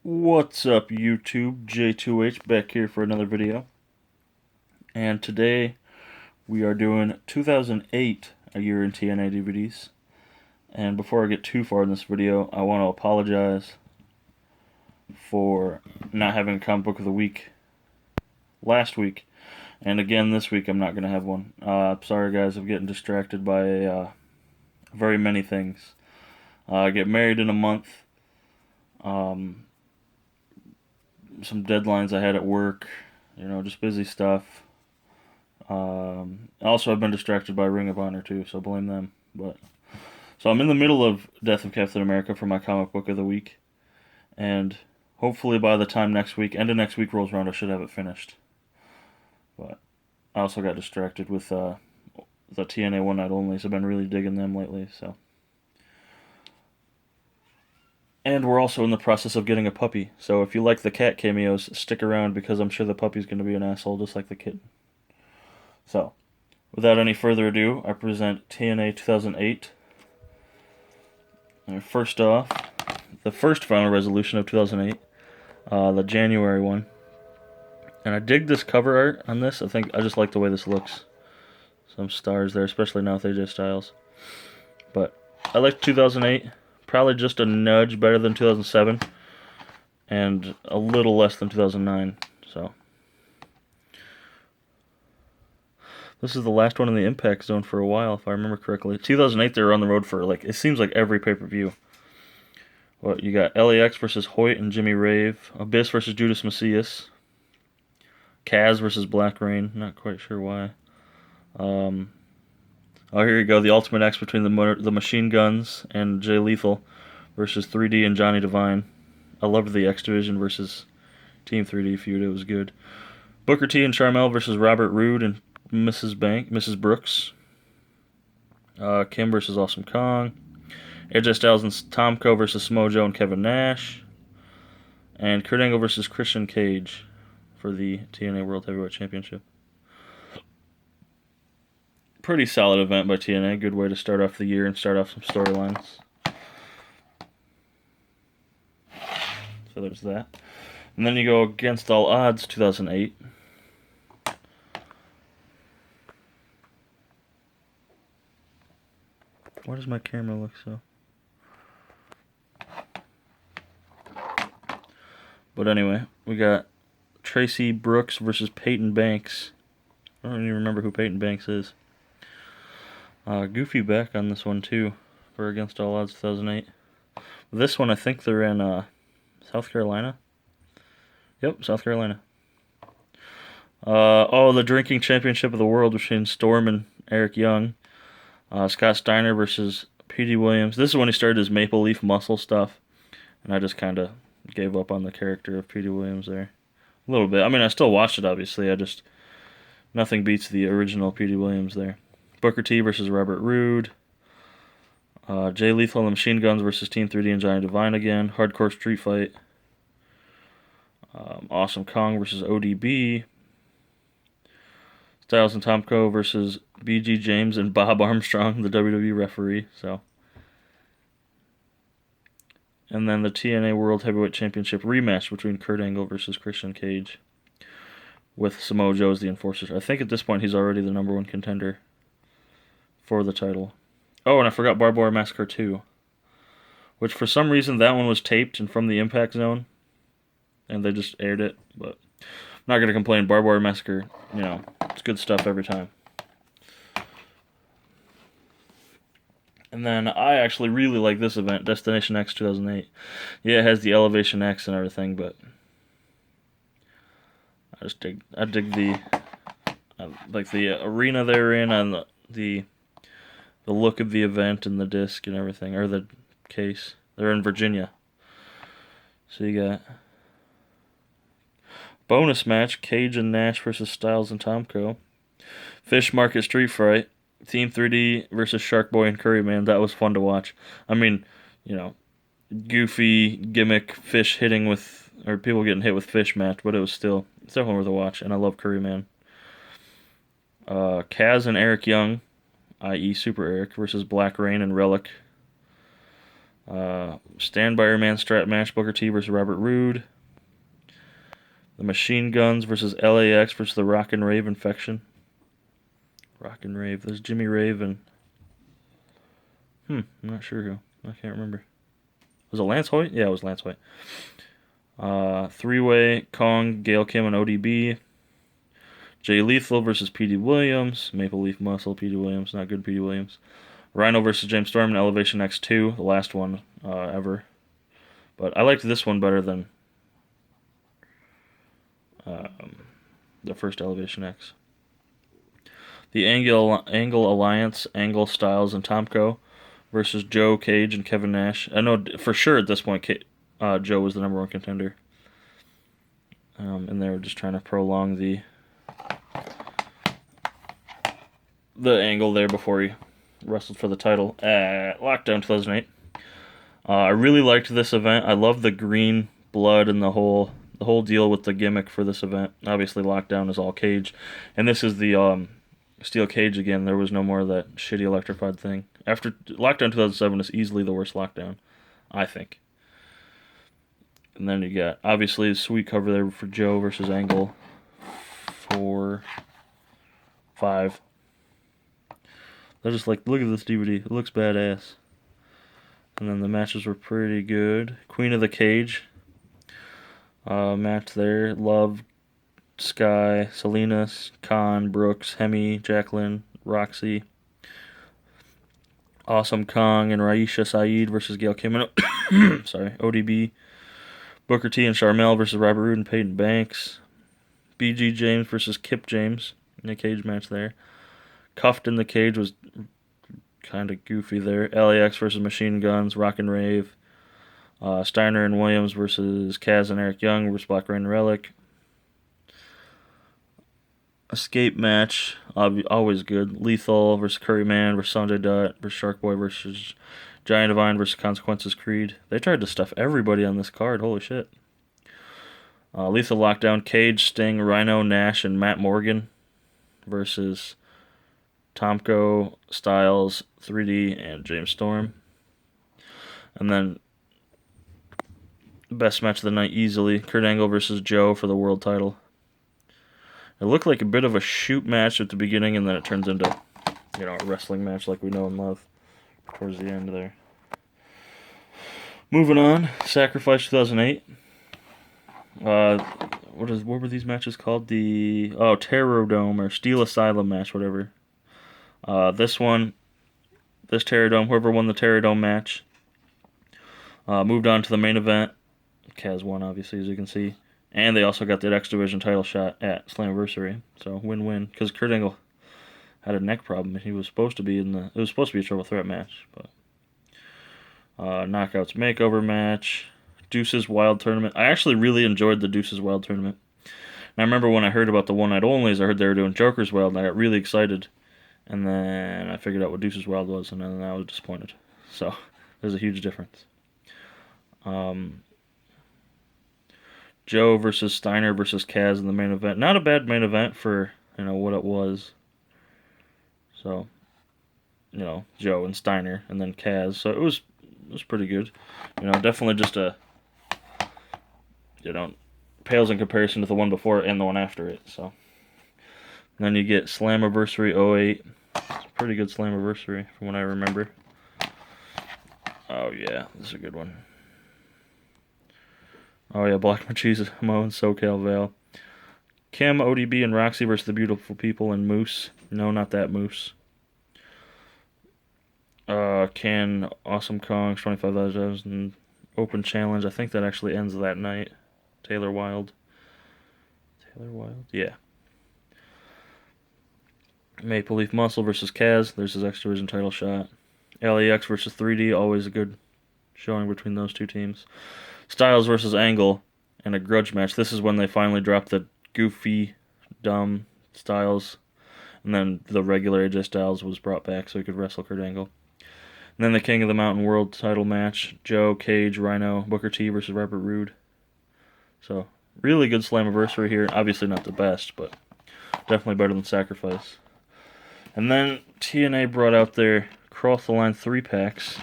What's up, YouTube? JTwoH back here for another video. And today we are doing 2008 A Year in TNA DVDs. And before I get too far in this video, I want to apologize for not having a comic book of the week last week. And again this week I'm not going to have one. Sorry guys, I'm getting distracted by very many things. I get married in a month. Some deadlines I had at work, just busy stuff. Also, I've been distracted by Ring of Honor too, so blame them. So I'm in the middle of Death of Captain America for my comic book of the week, and hopefully by the time end of next week rolls around, I should have it finished. But I also got distracted with the TNA One Night Onlys. I've been really digging them lately, so. And we're also in the process of getting a puppy. So if you like the cat cameos, stick around because I'm sure the puppy's going to be an asshole just like the kitten. So, without any further ado, I present TNA 2008. And first off, the first final resolution of 2008, the January one. And I dig this cover art on this. I just like the way this looks. Some stars there, especially now with AJ Styles. But I like 2008. Probably just a nudge better than 2007, and a little less than 2009. So this is the last one in the Impact Zone for a while, if I remember correctly. 2008, they were on the road for it seems like every pay-per-view. Well, you got LAX versus Hoyt and Jimmy Rave, Abyss versus Judas Macias, Kaz versus Black Rain. Not quite sure why. Oh, here you go. The Ultimate X between the Machine Guns and Jay Lethal versus 3D and Johnny Devine. I loved the X Division versus Team 3D feud. It was good. Booker T and Charmel versus Robert Roode and Mrs. Brooks. Kim versus Awesome Kong. AJ Styles and Tomko versus Smojo and Kevin Nash. And Kurt Angle versus Christian Cage for the TNA World Heavyweight Championship. Pretty solid event by TNA. Good way to start off the year and start off some storylines. So there's that. And then you go Against All Odds 2008. Why does my camera look so? But anyway, we got Tracy Brooks versus Peyton Banks. I don't even remember who Peyton Banks is. Goofy back on this one too for Against All Odds 2008. This one, I think they're in South Carolina. Yep, South Carolina. The Drinking Championship of the World between Storm and Eric Young. Scott Steiner versus P.D. Williams. This is when he started his Maple Leaf Muscle stuff, and I just kind of gave up on the character of P.D. Williams there. A little bit. I mean, I still watched it, obviously. Nothing beats the original P.D. Williams there. Booker T versus Robert Roode. Jay Lethal and the Machine Guns versus Team 3D and Johnny Devine again. Hardcore Street Fight. Awesome Kong versus ODB. Styles and Tomko versus BG James and Bob Armstrong, the WWE referee. And then the TNA World Heavyweight Championship rematch between Kurt Angle versus Christian Cage, with Samoa Joe as the enforcer. I think at this point he's already the #1 contender for the title. Oh, and I forgot Barbed Wire Massacre 2, which for some reason that one was taped and from the Impact Zone, and they just aired it, but I'm not going to complain. Barbed Wire Massacre, it's good stuff every time. And then I actually really like this event, Destination X 2008. Yeah, it has the Elevation X and everything, but I like the arena they're in and the look of the event and the disc and everything, or the case. They're in Virginia. So you got bonus match, Cage and Nash versus Styles and Tomko. Fish Market Street Fight, Team 3D versus Shark Boy and Curry Man. That was fun to watch. I mean, goofy gimmick fish hitting with, or people getting hit with fish match, but it's definitely worth a watch, and I love Curry Man. Kaz and Eric Young, i.e. Super Eric, versus Black Rain and Relic. Stand by Your Man strap match, Booker T versus Robert Roode. The Machine Guns versus LAX versus the Rock and Rave Infection. Rock and Rave. There's Jimmy Rave and... I'm not sure who. I can't remember. Was it Lance Hoyt? Yeah, it was Lance Hoyt. Three-way, Kong, Gail Kim, and ODB. Jay Lethal versus P.D. Williams. Maple Leaf Muscle, P.D. Williams. Not good, P.D. Williams. Rhino versus James Storm in Elevation X2. The last one ever. But I liked this one better than the first Elevation X. The Angle Alliance, Angle, Styles, and Tomko versus Joe, Cage, and Kevin Nash. I know for sure at this point Joe was the #1 contender. And they were just trying to prolong the angle there before he wrestled for the title at Lockdown 2008. I really liked this event. I love the green blood and the whole deal with the gimmick for this event. Obviously, Lockdown is all cage, and this is the steel cage again. There was no more of that shitty electrified thing. After Lockdown 2007 is easily the worst Lockdown, I think. And then you got, obviously, a sweet cover there for Joe versus Angle. 4, 5. I just like, look at this DVD. It looks badass. And then the matches were pretty good. Queen of the Cage match there. Love, Sky, Salinas, Khan, Brooks, Hemi, Jacqueline, Roxy. Awesome Kong and Raisha Saeed versus Gail Kim and sorry, ODB. Booker T and Sharmell versus Robert Roode and Peyton Banks. BG James versus Kip James in a cage match there. Cuffed in the Cage was kind of goofy there. LAX versus Machine Guns, Rock and Rave. Steiner and Williams versus Kaz and Eric Young versus Black Rain and Relic. Escape match, always good. Lethal versus Curryman versus Sanjay Dutt versus Sharkboy versus Giant Divine versus Consequences Creed. They tried to stuff everybody on this card. Holy shit. Lethal Lockdown, Cage, Sting, Rhino, Nash, and Matt Morgan versus Tomko, Styles, 3D, and James Storm. And then best match of the night easily, Kurt Angle versus Joe for the world title. It looked like a bit of a shoot match at the beginning, and then it turns into, a wrestling match like we know and love towards the end there. Moving on, Sacrifice 2008. What were these matches called? The Terror Dome or Steel Asylum match, whatever. This Terror Dome, whoever won the Terror Dome match, moved on to the main event. Kaz won, obviously, as you can see. And they also got that X Division title shot at Slammiversary. So win-win. Because Kurt Angle had a neck problem. He was supposed to be it was supposed to be a triple threat match. But Knockouts Makeover match. Deuces Wild Tournament. I actually really enjoyed the Deuces Wild Tournament. And I remember when I heard about the One Night Onlys, I heard they were doing Joker's Wild, and I got really excited. And then I figured out what Deuces Wild was, and then I was disappointed. So there's a huge difference. Joe versus Steiner versus Kaz in the main event. Not a bad main event for, what it was. So, Joe and Steiner and then Kaz. So it was pretty good. Definitely just pales in comparison to the one before and the one after it. So and then you get Slammiversary 08. It's a pretty good Slammiversary from what I remember. Oh yeah, this is a good one. Oh yeah, Black Machismo and SoCal Val. Kim, ODB, and Roxy versus the Beautiful People and Moose. No, not that Moose. Ken, Awesome Kong, 25,000 Open Challenge. I think that actually ends that night. Taylor Wilde. Yeah. Maple Leaf Muscle versus Kaz. There's his X Division title shot. LAX versus 3D. Always a good showing between those two teams. Styles versus Angle and a grudge match. This is when they finally dropped the goofy, dumb Styles. And then the regular AJ Styles was brought back so he could wrestle Kurt Angle. And then the King of the Mountain World title match. Joe, Cage, Rhino, Booker T versus Robert Roode. So, really good Slammiversary here. Obviously not the best, but definitely better than Sacrifice. And then TNA brought out their Cross the Line 3-packs.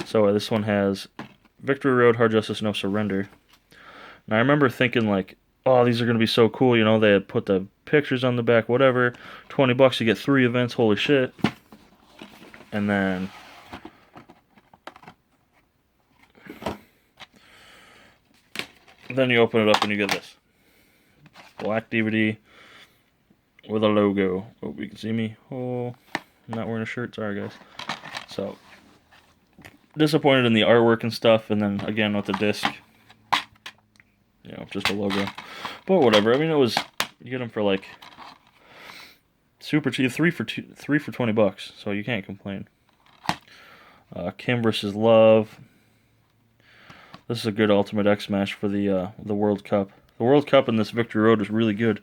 So this one has Victory Road, Hard Justice, No Surrender. And I remember thinking like, oh, these are going to be so cool. You know, they had put the pictures on the back, whatever. $20, you get 3 events, holy shit. And then you open it up and you get this. Black DVD with a logo. Hope you can see me. Oh, I'm not wearing a shirt. Sorry, guys. So, disappointed in the artwork and stuff. And then, again, with the disc. You know, just a logo. But whatever. I mean, it was... You get them for, like... super cheap. 3 for $20. So, you can't complain. Kim versus Love. This is a good Ultimate X match for the World Cup. The World Cup in this Victory Road was really good.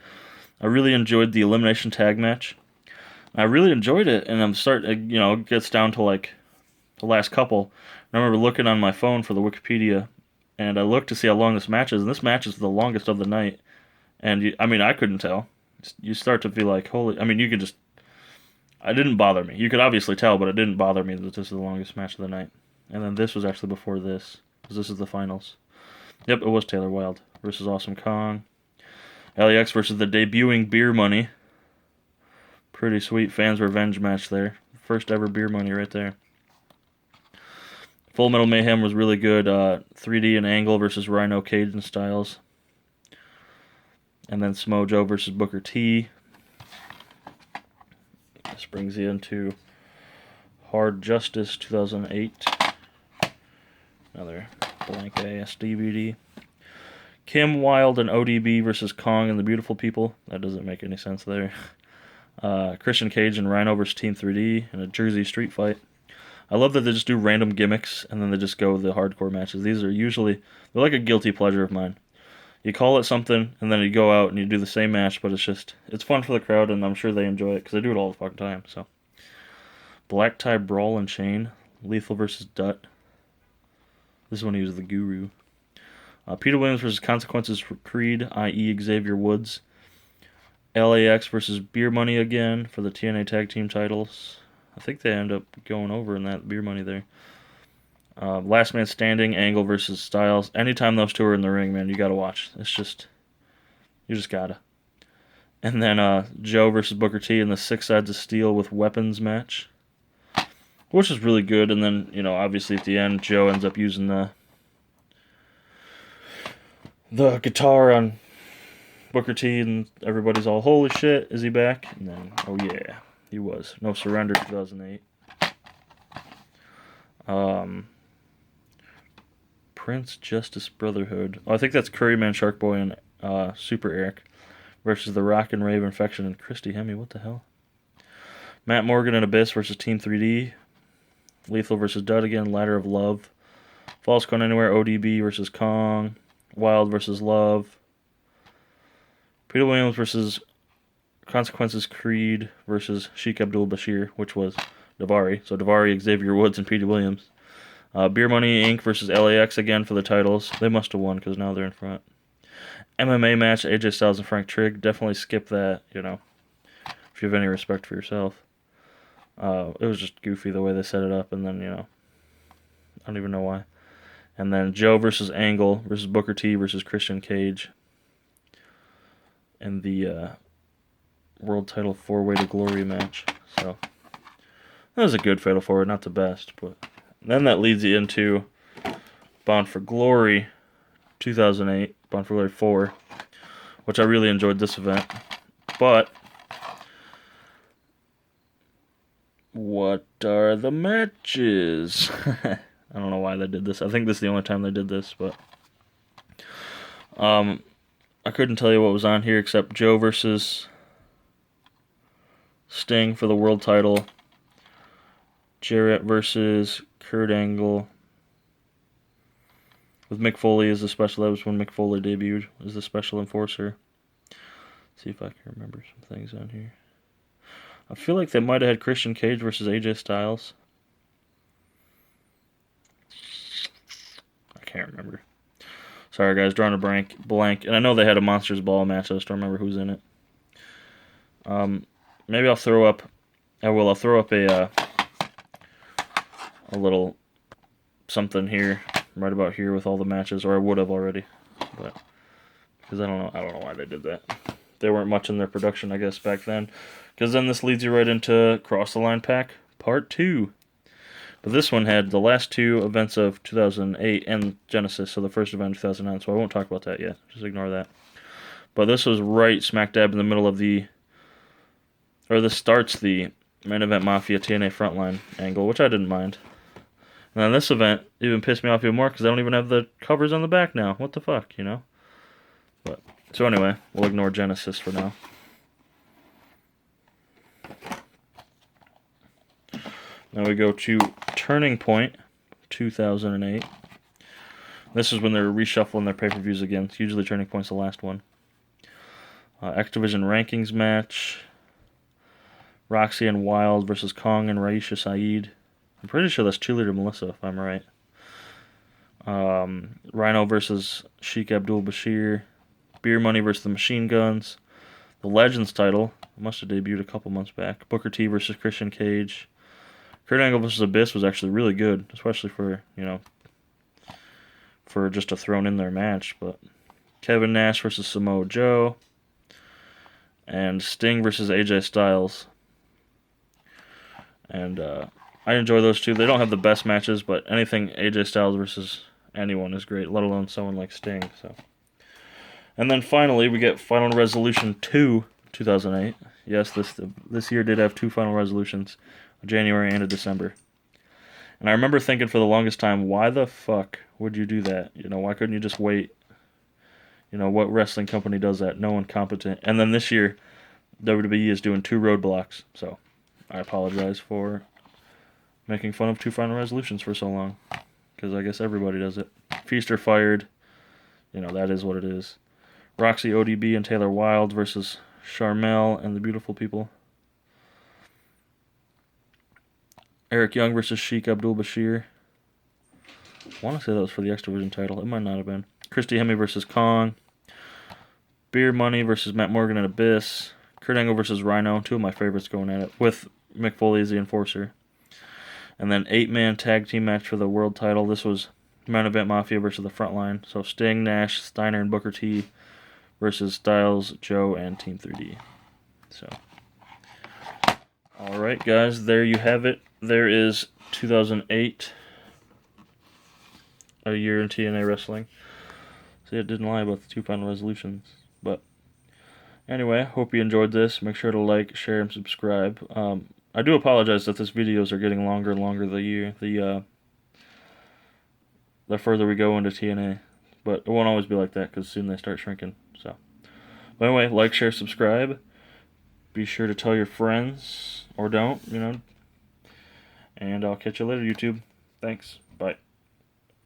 I really enjoyed the elimination tag match. I really enjoyed it, and I'm starting, you know, it gets down to like the last couple. I remember looking on my phone for the Wikipedia, and I looked to see how long this match is, and this match is the longest of the night. And I mean, I couldn't tell. You start to feel like, holy, I mean, you could just, it didn't bother me. You could obviously tell, but it didn't bother me that this is the longest match of the night. And then this was actually before this, because this is the finals. Yep, it was Taylor Wilde versus Awesome Kong. LAX versus the debuting Beer Money. Pretty sweet fans' revenge match there. First ever Beer Money right there. Full Metal Mayhem was really good. 3D and Angle versus Rhino, Cage, and Styles. And then Samoa Joe versus Booker T. This brings you into Hard Justice 2008. Another blank ass DVD. Kim Wilde and ODB versus Kong and the Beautiful People. That doesn't make any sense there. Christian Cage and Rhino versus Team 3D in a Jersey street fight. I love that they just do random gimmicks and then they just go with the hardcore matches. These are usually, they're like a guilty pleasure of mine. You call it something and then you go out and you do the same match, but it's fun for the crowd and I'm sure they enjoy it because they do it all the fucking time. So, Black Tie Brawl and Chain. Lethal versus Dutt. This is when he was the Guru. Peter Williams versus Consequences for Creed, i.e. Xavier Woods. LAX versus Beer Money again for the TNA Tag Team titles. I think they end up going over in that Beer Money there. Last Man Standing, Angle versus Styles. Anytime those two are in the ring, man, you gotta watch. It's just, you just gotta. And then Joe versus Booker T in the 6 Sides of Steel with Weapons match, which is really good. And then, you know, obviously at the end, Joe ends up using the guitar on Booker T, and everybody's all, holy shit, is he back? And then, oh yeah, he was. No Surrender 2008. Prince Justice Brotherhood. Oh, I think that's Curryman, Shark Boy, and Super Eric versus the Rock and Rave Infection and Christy Hemme. What the hell? Matt Morgan and Abyss versus Team 3D. Lethal versus Dutt again. Ladder of Love. Falls Count Anywhere. ODB versus Kong. Wild versus Love. Peter Williams versus Consequences Creed versus Sheik Abdul Bashir, which was Daivari. So Daivari, Xavier Woods, and Peter Williams. Beer Money Inc. versus LAX again for the titles. They must have won because now they're in front. MMA match, AJ Styles and Frank Trigg. Definitely skip that, you know, if you have any respect for yourself. It was just goofy the way they set it up, and then, you know, I don't even know why. And then Joe versus Angle versus Booker T versus Christian Cage. And the World Title 4-Way to Glory match. So, that was a good Fatal 4, not the best, but then that leads you into Bound for Glory 2008, Bound for Glory 4, which I really enjoyed this event. But what are the matches? I don't know why they did this. I think this is the only time they did this, but I couldn't tell you what was on here except Joe versus Sting for the world title. Jarrett versus Kurt Angle. With Mick Foley as the special. That was when Mick Foley debuted as the special enforcer. Let's see if I can remember some things on here. I feel like they might have had Christian Cage versus AJ Styles. I can't remember. Sorry guys, drawing a blank. And I know they had a Monsters Ball match, I just don't remember who's in it. Maybe I'll throw up, I'll throw up a little something here, right about here with all the matches, or I would have already, but because I don't know why they did that. They weren't much in their production, I guess, back then. Because then this leads you right into Cross the Line Pack Part 2. But this one had the last two events of 2008 and Genesis, so the first event in 2009, so I won't talk about that yet. Just ignore that. But this was right smack dab in the middle of this starts the main event Mafia TNA Frontline angle, which I didn't mind. And then this event even pissed me off even more because I don't even have the covers on the back now. What the fuck, you know? But so anyway, we'll ignore Genesis for now. Now we go to Turning Point 2008. This is when they're reshuffling their pay-per-views again. Usually Turning Point's the last one. X Division Rankings match. Roxy and Wild versus Kong and Raisha Saeed. I'm pretty sure that's Cheerleader Melissa, if I'm right. Rhino versus Sheik Abdul Bashir. Beer Money versus the Machine Guns. The Legends title. Must have debuted a couple months back. Booker T versus Christian Cage. Kurt Angle versus Abyss was actually really good, especially for, you know, for just a thrown in there match. But Kevin Nash versus Samoa Joe. And Sting versus AJ Styles. And I enjoy those two. They don't have the best matches, but anything AJ Styles versus anyone is great, let alone someone like Sting. So, and then finally we get Final Resolution 2, 2008. Yes, this year did have two Final Resolutions, a January and a December. And I remember thinking for the longest time, why the fuck would you do that? You know, why couldn't you just wait? You know, what wrestling company does that? No one competent. And then this year, WWE is doing 2 roadblocks. So, I apologize for making fun of 2 Final Resolutions for so long. Because I guess everybody does it. Feast or Fired. You know, that is what it is. Roxy ODB and Taylor Wilde versus Charmel and the Beautiful People. Eric Young versus Sheik Abdul Bashir. I want to say that was for the X Division title. It might not have been. Christy Hemme versus Kong. Beer Money versus Matt Morgan and Abyss. Kurt Angle versus Rhino. 2 of my favorites going at it. With Mick Foley as the enforcer. And then 8-man tag team match for the world title. This was main event Mafia versus the Frontline. So Sting, Nash, Steiner, and Booker T versus Styles, Joe, and Team 3D. So, alright guys, there you have it. There is 2008, a year in TNA Wrestling. See, it didn't lie about the 2 Final Resolutions. But anyway, hope you enjoyed this. Make sure to like, share, and subscribe. I do apologize that these videos are getting longer and longer the further we go into TNA. But it won't always be like that because soon they start shrinking. So, but anyway, like, share, subscribe. Be sure to tell your friends, or don't, you know. And I'll catch you later, YouTube. Thanks. Bye.